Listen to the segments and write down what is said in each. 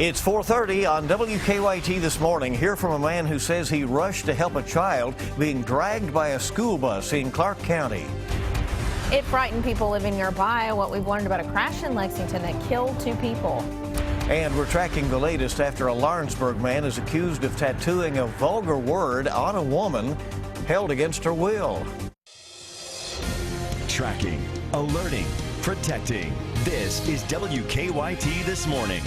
It's 4:30 on WKYT this morning. Hear from a man who says he rushed to help a child being dragged by a school bus in Clark County. It frightened people living nearby. What we've learned about a crash in Lexington that killed 2 people. And we're tracking the latest after a Lawrenceburg man is accused of tattooing a vulgar word on a woman held against her will. Tracking, alerting, protecting. This is WKYT This Morning.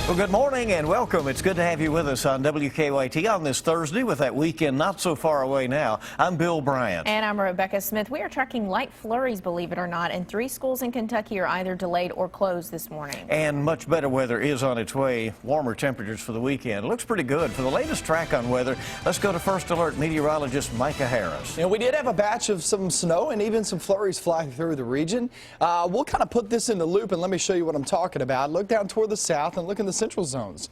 Well, good morning and welcome. It's good to have you with us on WKYT on this Thursday with that weekend not so far away now. I'm Bill Bryant. And I'm Rebecca Smith. We are tracking light flurries, believe it or not, and 3 schools in Kentucky are either delayed or closed this morning. And much better weather is on its way. Warmer temperatures for the weekend. It looks pretty good. For the latest track on weather, let's go to First Alert meteorologist Micah Harris. We did have a batch of some snow and even some flurries flying through the region. We'll kind of put this in the loop and let me show you what I'm talking about. Look down toward the south and look in the central zones.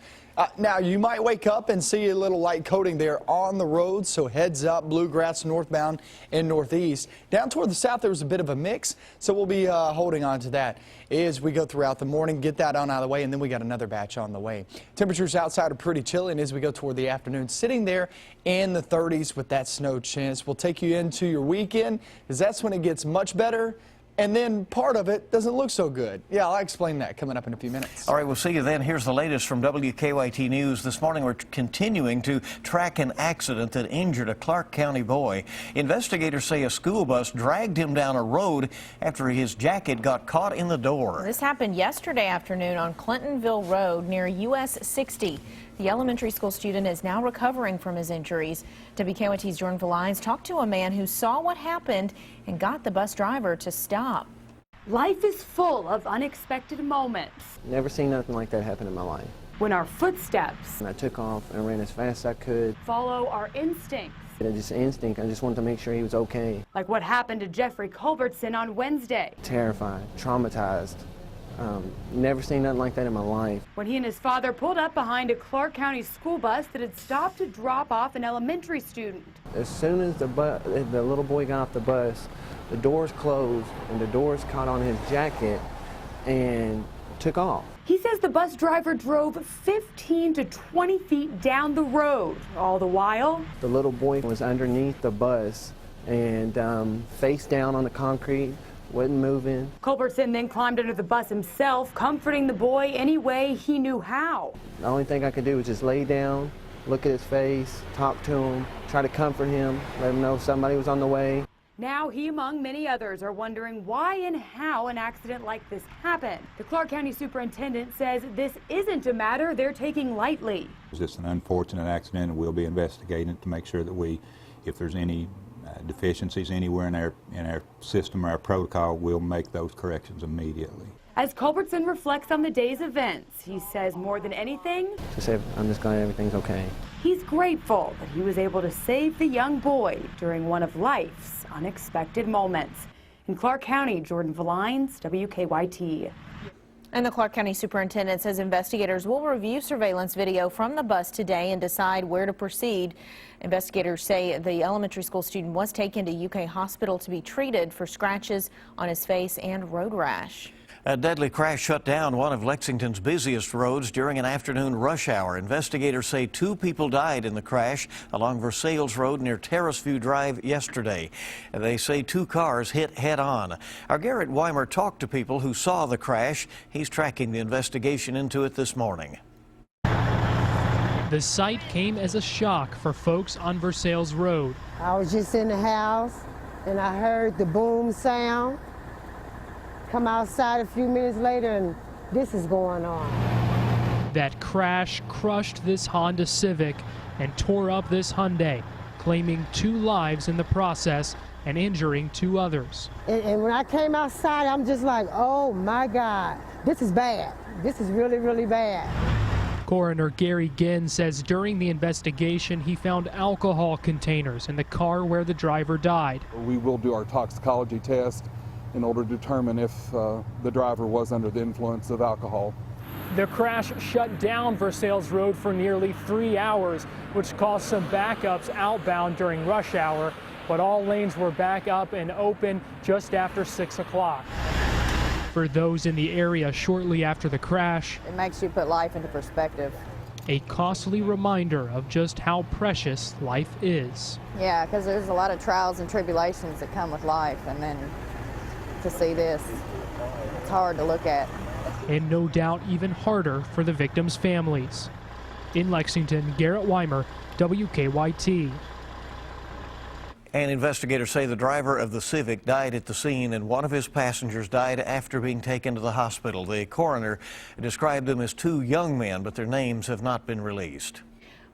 Now, you might wake up and see a little light coating there on the road, so heads up, bluegrass northbound and northeast. Down toward the south, there was a bit of a mix, so we'll be holding on to that as we go throughout the morning, get that on out of the way, and then we got another batch on the way. Temperatures outside are pretty chilly, and as we go toward the afternoon, sitting there in the 30s with that snow chance. We'll take you into your weekend, because that's when it gets much better. And then part of it doesn't look so good. Yeah, I'll explain that coming up in a few minutes. All right, we'll see you then. Here's the latest from WKYT News. This morning we're continuing to track an accident that injured a Clark County boy. Investigators say a school bus dragged him down a road after his jacket got caught in the door. This happened yesterday afternoon on Clintonville Road near US 60. The elementary school student is now recovering from his injuries. WKYT's Jordan Valines talked to a man who saw what happened and got the bus driver to stop. Life is full of unexpected moments. Never seen nothing like that happen in my life. When our footsteps And I took off and ran as fast as I could. follow our instincts. Just instinct, I just wanted to make sure he was okay. Like what happened to Jeffrey Culbertson on Wednesday. Terrified, traumatized. Never seen nothing like that in my life. When he and his father pulled up behind a Clark County school bus that had stopped to drop off an elementary student. As soon as the little boy got off the bus, the doors closed and the doors caught on his jacket and took off. He says the bus driver drove 15 to 20 feet down the road. All the while, The little boy was underneath the bus and face down on the concrete, wasn't moving. Culbertson then climbed under the bus himself, comforting the boy any way he knew how. The only thing I could do was just lay down, look at his face, talk to him, try to comfort him, let him know somebody was on the way. Now he, among many others, are wondering why and how an accident like this happened. The Clark County superintendent says this isn't a matter they're taking lightly. It's just an unfortunate accident, and we'll be investigating it to make sure that if there's any deficiencies anywhere in our system or our protocol, we'll make those corrections immediately. As Culbertson reflects on the day's events, he says more than anything, I'm just glad everything's okay. he's grateful that he was able to save the young boy during one of life's unexpected moments. In Clark County, Jordan Valines, WKYT. And the Clark County superintendent says investigators will review surveillance video from the bus today and decide where to proceed. Investigators say the elementary school student was taken to UK Hospital to be treated for scratches on his face and road rash. A deadly crash shut down one of Lexington's busiest roads during an afternoon rush hour. Investigators say 2 people died in the crash along Versailles Road near Terrace View Drive yesterday. They say 2 cars hit head-on. Our Garrett Weimer talked to people who saw the crash. He's tracking the investigation into it this morning. The sight came as a shock for folks on Versailles Road. I was just in the house and I heard the boom sound. Come outside a few minutes later and this is going on. That crash crushed this Honda Civic and tore up this Hyundai, claiming 2 lives in the process and injuring 2 others. And when I came outside, I'm just like, oh my God, this is bad. This is really, really bad. Coroner Gary Ginn says during the investigation he found alcohol containers in the car where the driver died. We will do our toxicology test in order to determine if the driver was under the influence of alcohol. The crash shut down Versailles Road for nearly 3 hours, which caused some backups outbound during rush hour, but all lanes were back up and open just after 6 o'clock. For those in the area shortly after the crash, It makes you put life into perspective. a costly reminder of just how precious life is. Yeah, because there's a lot of trials and tribulations that come with life, and then to see this, it's hard to look at. And no doubt even harder for the victims' families. In Lexington, Garrett Weimer, WKYT. And investigators say the driver of the Civic died at the scene and one of his passengers died after being taken to the hospital. The coroner described them as two young men, but their names have not been released.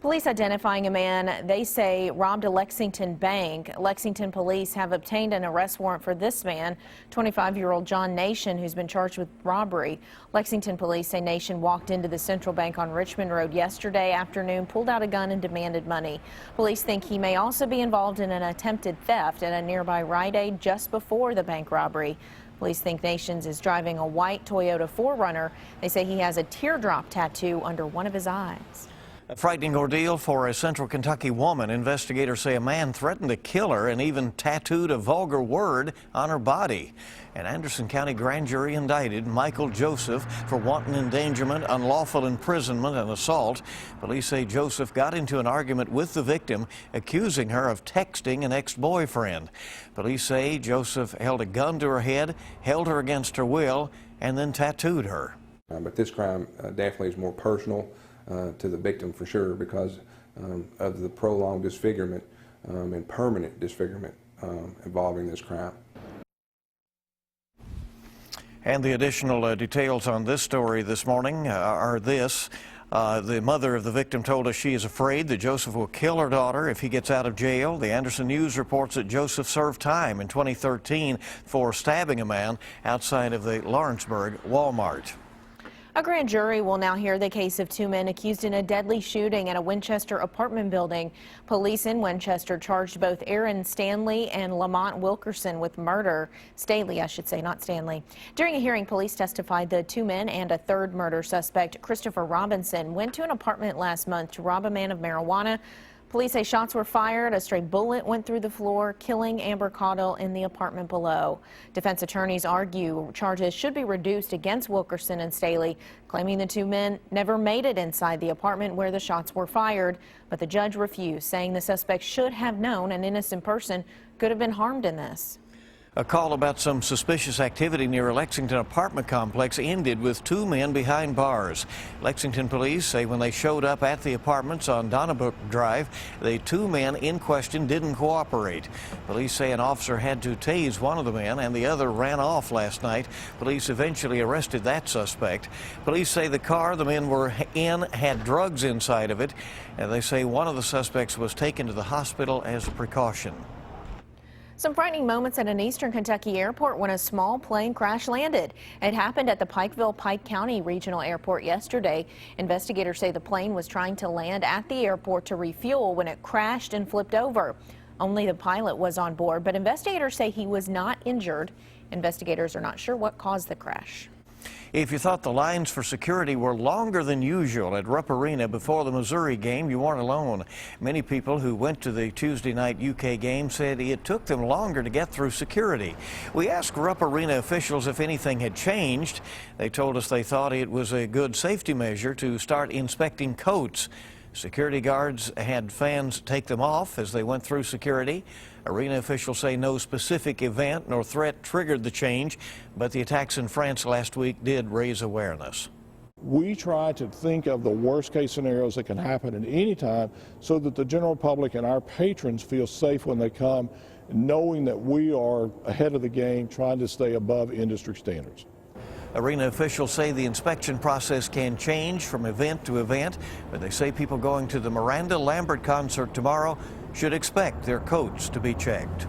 Police identifying a man they say robbed a Lexington bank. Lexington police have obtained an arrest warrant for this man, 25-year-old John Nation, who's been charged with robbery. Lexington police say Nation walked into the Central Bank on Richmond Road yesterday afternoon, pulled out a gun and demanded money. Police think he may also be involved in an attempted theft at a nearby Rite Aid just before the bank robbery. Police think Nations is driving a white Toyota 4Runner. They say he has a teardrop tattoo under one of his eyes. A frightening ordeal for a Central Kentucky woman. Investigators say a man threatened to kill her and even tattooed a vulgar word on her body. An Anderson County grand jury indicted Michael Joseph for wanton endangerment, unlawful imprisonment, and assault. Police say Joseph got into an argument with the victim, accusing her of texting an ex-boyfriend. Police say Joseph held a gun to her head, held her against her will, and then tattooed her. But this crime definitely is more personal to the victim for sure because of the prolonged disfigurement and permanent disfigurement involving this crime. And the additional details on this story this morning are this. The mother of the victim told us she is afraid that Joseph will kill her daughter if he gets out of jail. The Anderson News reports that Joseph served time in 2013 for stabbing a man outside of the Lawrenceburg Walmart. A grand jury will now hear the case of two men accused in a deadly shooting at a Winchester apartment building. Police in Winchester charged both Aaron Stanley and Lamont Wilkerson with murder. Staley, I should say, not Stanley. During a hearing, police testified the two men and a third murder suspect, Christopher Robinson, went to an apartment last month to rob a man of marijuana. Police say shots were fired. A stray bullet went through the floor, killing Amber Caudle in the apartment below. Defense attorneys argue charges should be reduced against Wilkerson and Staley, claiming the two men never made it inside the apartment where the shots were fired. But the judge refused, saying the suspect should have known an innocent person could have been harmed in this. A call about some suspicious activity near a Lexington apartment complex ended with two men behind bars. Lexington police say when they showed up at the apartments on Donnybrook Drive, the two men in question didn't cooperate. Police say an officer had to tase one of the men and the other ran off last night. Police eventually arrested that suspect. Police say the car the men were in had drugs inside of it, and they say one of the suspects was taken to the hospital as a precaution. Some frightening moments at an eastern Kentucky airport when a small plane crash landed. It happened at the Pike County Regional Airport yesterday. Investigators say the plane was trying to land at the airport to refuel when it crashed and flipped over. Only the pilot was on board, but investigators say he was not injured. Investigators are not sure what caused the crash. If you thought the lines for security were longer than usual at Rupp Arena before the Missouri game, you weren't alone. Many people who went to the Tuesday night UK game said it took them longer to get through security. We asked Rupp Arena officials if anything had changed. They told us they thought it was a good safety measure to start inspecting coats. Security guards had fans take them off as they went through security. Arena officials say no specific event nor threat triggered the change, but the attacks in France last week did raise awareness. We try to think of the worst case scenarios that can happen at any time so that the general public and our patrons feel safe when they come, knowing that we are ahead of the game trying to stay above industry standards. Arena officials say the inspection process can change from event to event, but they say people going to the Miranda Lambert concert tomorrow should expect their coats to be checked.